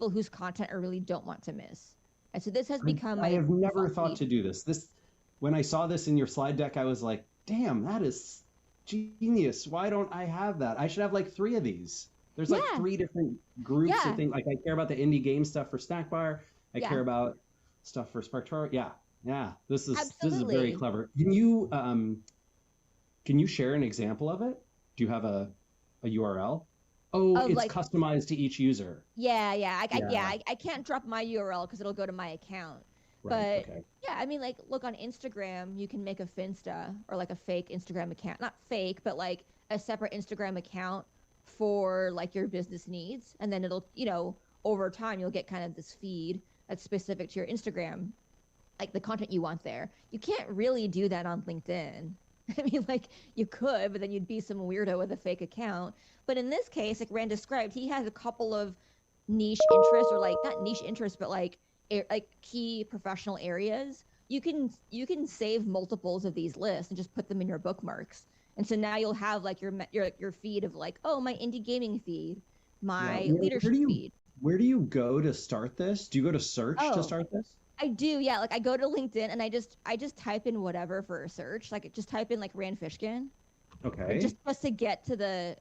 whose content I really don't want to miss. And so this has become I my have never default thought feed. to do this. When I saw this in your slide deck, I was like, damn, that is genius. Why don't I have that? I should have like 3 of these. There's like Yeah. 3 different groups Yeah. of things. Like I care about the indie game stuff for Snack Bar. I Yeah. care about stuff for SparkToro. Yeah. This is Absolutely. very clever. Can you share an example of it? Do you have a URL? Oh, Of it's like, customized to each user. I can't drop my URL because it'll go to my account. Right. But Okay. yeah, I mean, like, look on Instagram, you can make a Finsta or like a fake Instagram account. Not fake, but like a separate Instagram account for like your business needs. And then it'll, over time, you'll get kind of this feed that's specific to your Instagram, like the content you want there. You can't really do that on LinkedIn. I mean, like, you could, but then you'd be some weirdo with a fake account. But in this case, like Rand described, he has a couple of niche interests, or like not niche interests, but like key professional areas. You can save multiples of these lists and just put them in your bookmarks. And so now you'll have like your feed of like, oh, my indie gaming feed, my leadership feed. Where do you go to start this? Do you go to search to start this? I do, yeah. Like I go to LinkedIn and I just type in whatever for a search. Like just type in like Rand Fishkin. Okay. Just to get to the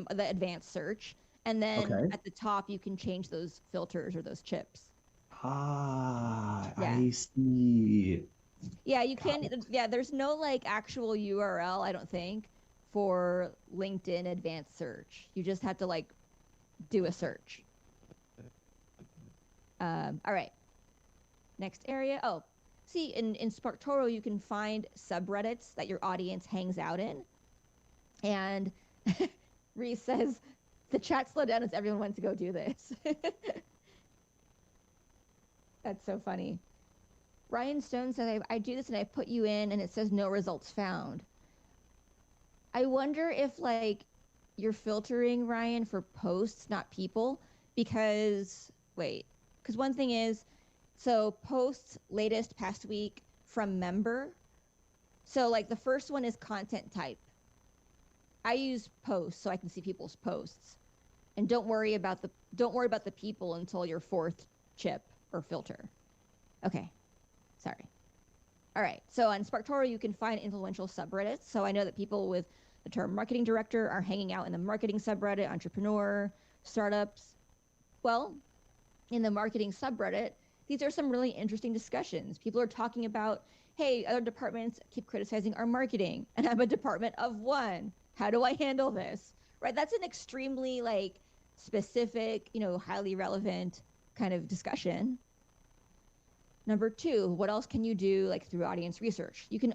advanced search. And then at the top you can change those filters or those chips. Yeah. I see. Yeah, you can. Yeah, there's no like actual URL, I don't think, for LinkedIn advanced search. You just have to like do a search. All right. Next area. Oh, see, in SparkToro, you can find subreddits that your audience hangs out in. And Reese says, the chat slowed down as everyone went to go do this. That's so funny. Ryan Stone says, I do this and I put you in and it says no results found. I wonder if like you're filtering, Ryan, for posts, not people, because one thing is, so posts, latest, past week, from member. So like the first one is content type. I use posts so I can see people's posts. And don't worry about the people until your 4th chip or filter. Okay. Sorry. All right. So on SparkToro, you can find influential subreddits. So I know that people with the term marketing director are hanging out in the marketing subreddit, entrepreneur, startups. Well, in the marketing subreddit, these are some really interesting discussions. People are talking about, hey, other departments keep criticizing our marketing, and I'm a department of 1. How do I handle this? Right? That's an extremely like specific, highly relevant kind of discussion. Number 2, what else can you do like through audience research? You can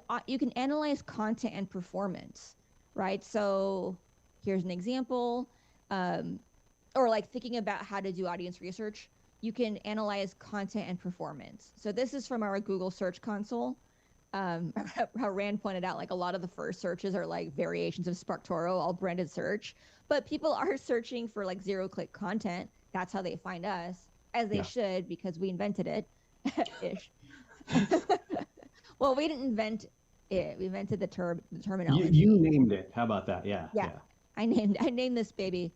analyze content and performance, right? So here's an example, or like thinking about how to do audience research. You can analyze content and performance. So this is from our Google Search Console. How Rand pointed out, like a lot of the first searches are like variations of SparkToro, all branded search, but people are searching for like 0-click content. That's how they find us, as they should, because we invented it. Ish. Well, we didn't invent it. We invented the terminology. You named it. How about that? Yeah. I named this baby.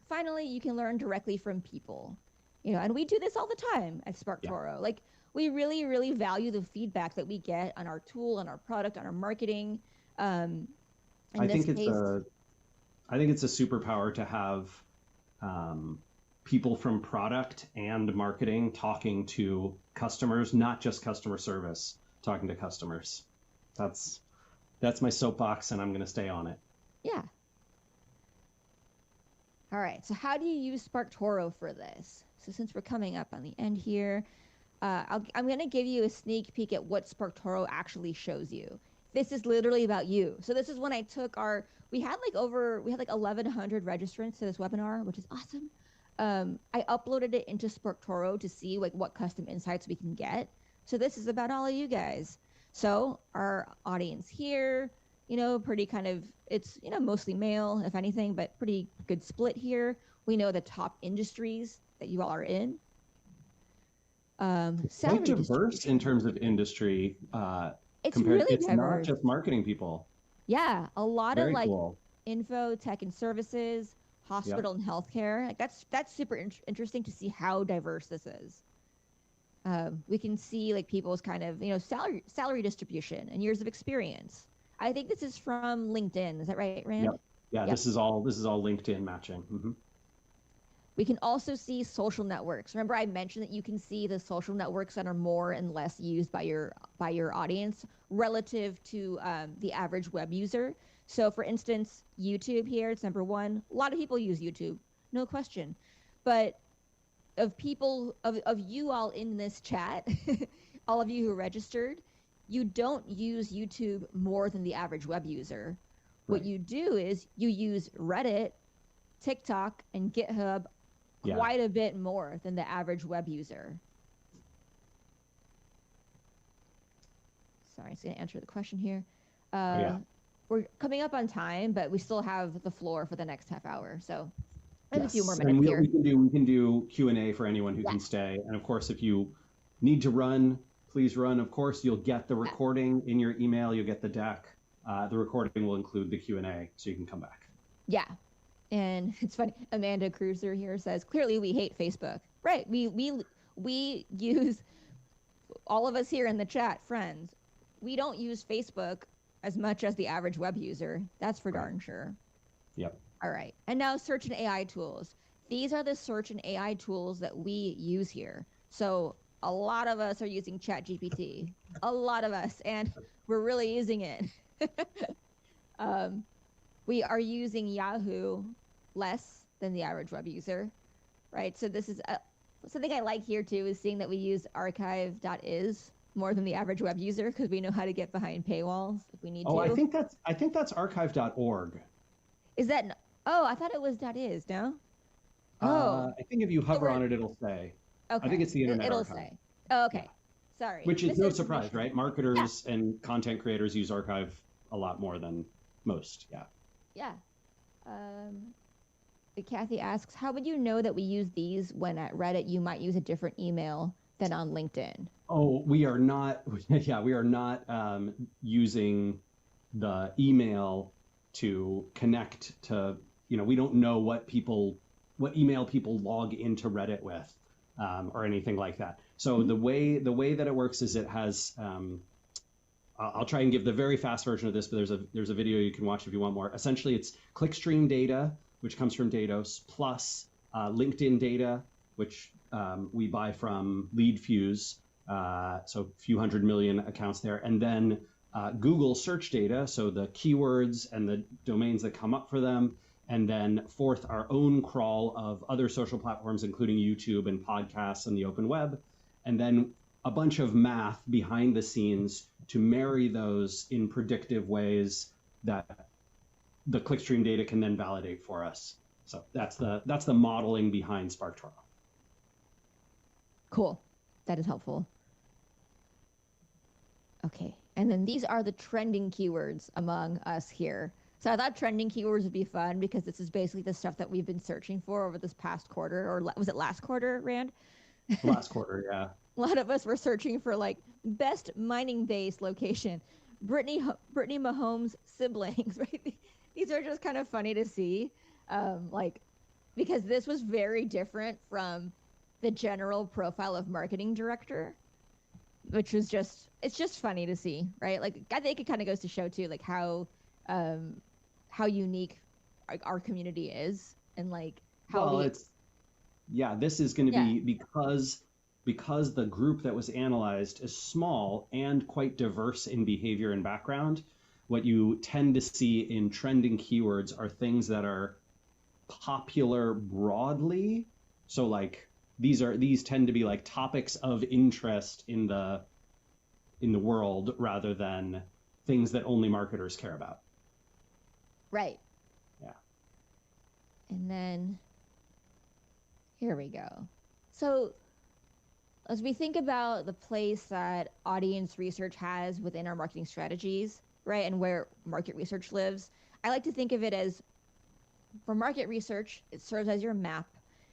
Finally, you can learn directly from people, and we do this all the time at SparkToro. Like we really, really value the feedback that we get on our tool, on our product, on our marketing. In I this think it's case, I think it's a superpower to have people from product and marketing talking to customers, not just customer service, talking to customers. That's my soapbox, and I'm going to stay on it. yeah. All right. So how do you use SparkToro for this? So since we're coming up on the end here, I'm going to give you a sneak peek at what SparkToro actually shows you. This is literally about you. So this is when I took we had like 1,100 registrants to this webinar, which is awesome. I uploaded it into SparkToro to see like what custom insights we can get. So this is about all of you guys. So our audience here, pretty kind of, it's, mostly male, if anything, but pretty good split here. We know the top industries that you all are in. Quite diverse in terms of industry. It's compared, really it's diverse. not just marketing people. Yeah, a lot Very of like cool. info, tech and services, hospital and healthcare. Like that's super interesting to see how diverse this is. We can see like people's kind of salary distribution and years of experience. I think this is from LinkedIn. Is that right, Rand? Yep. Yeah, Yep. this is all LinkedIn matching. Mm-hmm. We can also see social networks. Remember, I mentioned that you can see the social networks that are more and less used by your audience relative to the average web user. So, for instance, YouTube here, it's number one. A lot of people use YouTube, no question. But of you all in this chat, all of you who registered, you don't use YouTube more than the average web user. What you do is you use Reddit, TikTok, and GitHub quite a bit more than the average web user. Sorry, I'm just going to answer the question here. We're coming up on time, but we still have the floor for the next half hour. So I have a few more minutes here. We can do Q&A for anyone who can stay. And of course, if you need to run, please run. Of course, you'll get the recording in your email. You'll get the deck. The recording will include the Q&A, so you can come back. Yeah. And it's funny, Amanda Cruiser here says, clearly we hate Facebook. Right. We use, all of us here in the chat, friends, we don't use Facebook as much as the average web user. That's for darn sure. Yep. All right. And now search and AI tools. These are the search and AI tools that we use here. So a lot of us are using ChatGPT. A lot of us. And we're really using it. We are using Yahoo less than the average web user, right? So this is something I like here too, is seeing that we use archive.is more than the average web user because we know how to get behind paywalls if we need to. I think that's archive.org. Is that? Oh, I thought it was .is. No. I think if you hover on it, it'll say. Okay. I think it's the Internet It'll Archive. say. Oh, okay. Sorry. Which is no surprise, right? Marketers and content creators use archive a lot more than most. Yeah. Yeah. Kathy asks, how would you know that we use these when at Reddit you might use a different email than on LinkedIn? Oh, we are not. Yeah, we are not using the email to connect to. We don't know what email people log into Reddit with, or anything like that. So the way that it works is it has. I'll try and give the very fast version of this, but there's a video you can watch if you want more. Essentially, it's clickstream data, which comes from Dados, plus LinkedIn data, which we buy from LeadFuse, so a few 100 million accounts there, and then Google search data, so the keywords and the domains that come up for them, and then fourth, our own crawl of other social platforms, including YouTube and podcasts and the open web, and then a bunch of math behind the scenes to marry those in predictive ways that the clickstream data can then validate for us. So that's the modeling behind SparkToro. Cool. That is helpful. Okay. And then these are the trending keywords among us here. So I thought trending keywords would be fun because this is basically the stuff that we've been searching for over this past quarter, or was it last quarter, Rand? Last quarter, yeah. A lot of us were searching for like best mining base location, Brittany Mahomes siblings, right? These are just kind of funny to see, because this was very different from the general profile of marketing director. which was it's just funny to see, right? Like I think it kind of goes to show too, like how unique our community is, and like how Well, we this is going to yeah be because the group that was analyzed is small and quite diverse in behavior and background. What you tend to see in trending keywords are things that are popular broadly. So like these tend to be like topics of interest in the world rather than things that only marketers care about. right. Yeah. And then here we go. So as we think about the place that audience research has within our marketing strategies, right, and where market research lives, I like to think of it as, for market research, it serves as your map,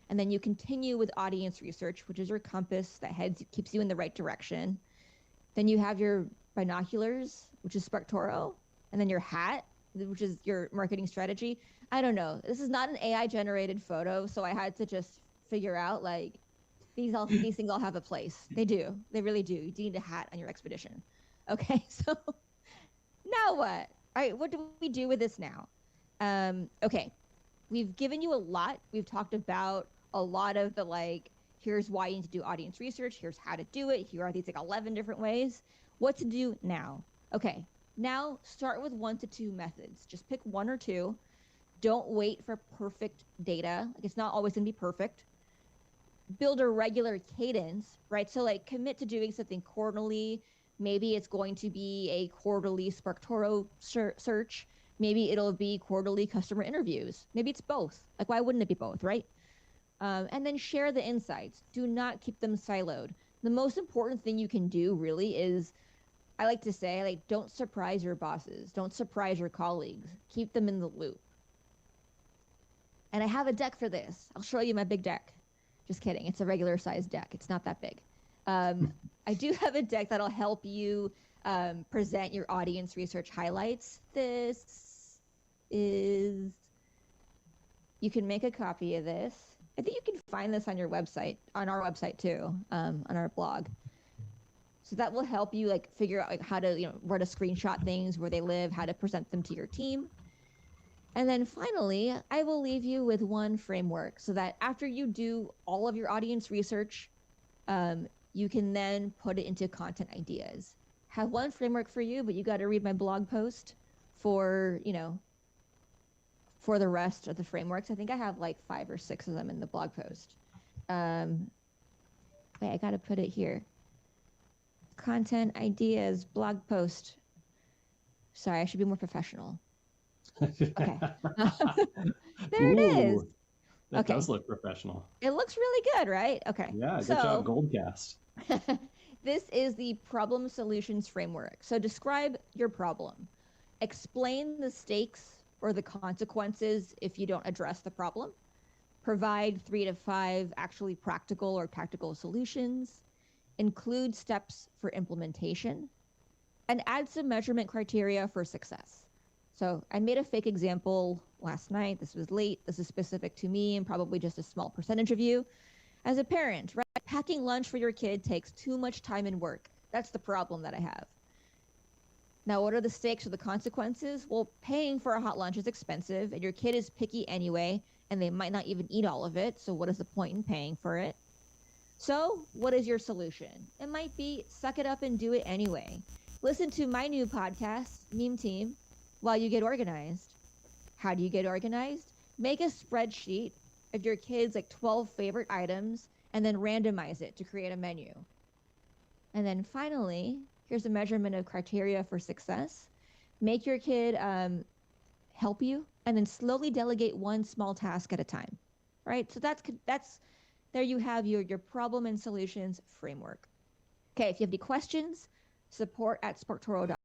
and then you continue with audience research, which is your compass that keeps you in the right direction. Then you have your binoculars, which is SparkToro, and then your hat, which is your marketing strategy. I don't know. This is not an AI generated photo, so I had to just figure out like these things all have a place. They do. They really do. You need a hat on your expedition. Okay, so now what? All right, what do we do with this now? Okay, we've given you a lot. We've talked about a lot of the like, here's why you need to do audience research. Here's how to do it. Here are these like 11 different ways. What to do now? Okay, now start with 1 to 2 methods. Just pick 1 or 2. Don't wait for perfect data. Like it's not always gonna be perfect. Build a regular cadence, right? So like commit to doing something quarterly. Maybe it's going to be a quarterly SparkToro search. Maybe it'll be quarterly customer interviews. Maybe it's both. Like why wouldn't it be both, right? And then share the insights. Do not keep them siloed. The most important thing you can do really is, I like to say, like, don't surprise your bosses. Don't surprise your colleagues. Keep them in the loop. And I have a deck for this. I'll show you my big deck. Just kidding. It's a regular sized deck. It's not that big. I do have a deck that'll help you present your audience research highlights. This is, you can make a copy of this. I think you can find this on your website, on our website too, on our blog. So that will help you like figure out like how to, where to screenshot things, where they live, how to present them to your team. And then finally, I will leave you with one framework so that after you do all of your audience research, you can then put it into content ideas. Have one framework for you, but you got to read my blog post for, for the rest of the frameworks. I think I have like 5 or 6 of them in the blog post. Wait, I got to put it here. Content ideas, blog post. Sorry, I should be more professional. Okay. There it is. That does look professional. It looks really good, right? Okay. Yeah, good job, Goldcast. This is the problem solutions framework. So describe your problem. Explain the stakes or the consequences if you don't address the problem. Provide 3 to 5 actually practical or tactical solutions. Include steps for implementation. And add some measurement criteria for success. So I made a fake example last night. This was late. This is specific to me and probably just a small percentage of you. As a parent, right? Packing lunch for your kid takes too much time and work. That's the problem that I have. Now, what are the stakes or the consequences? Well, paying for a hot lunch is expensive, and your kid is picky anyway, and they might not even eat all of it. So what is the point in paying for it? So what is your solution? It might be suck it up and do it anyway. Listen to my new podcast, Meme Team, while you get organized. How do you get organized? Make a spreadsheet of your kids' like 12 favorite items and then randomize it to create a menu. And then finally, here's a measurement of criteria for success. Make your kid help you and then slowly delegate one small task at a time, right? So that's there you have your problem and solutions framework. Okay, if you have any questions, support@sparktoro.com.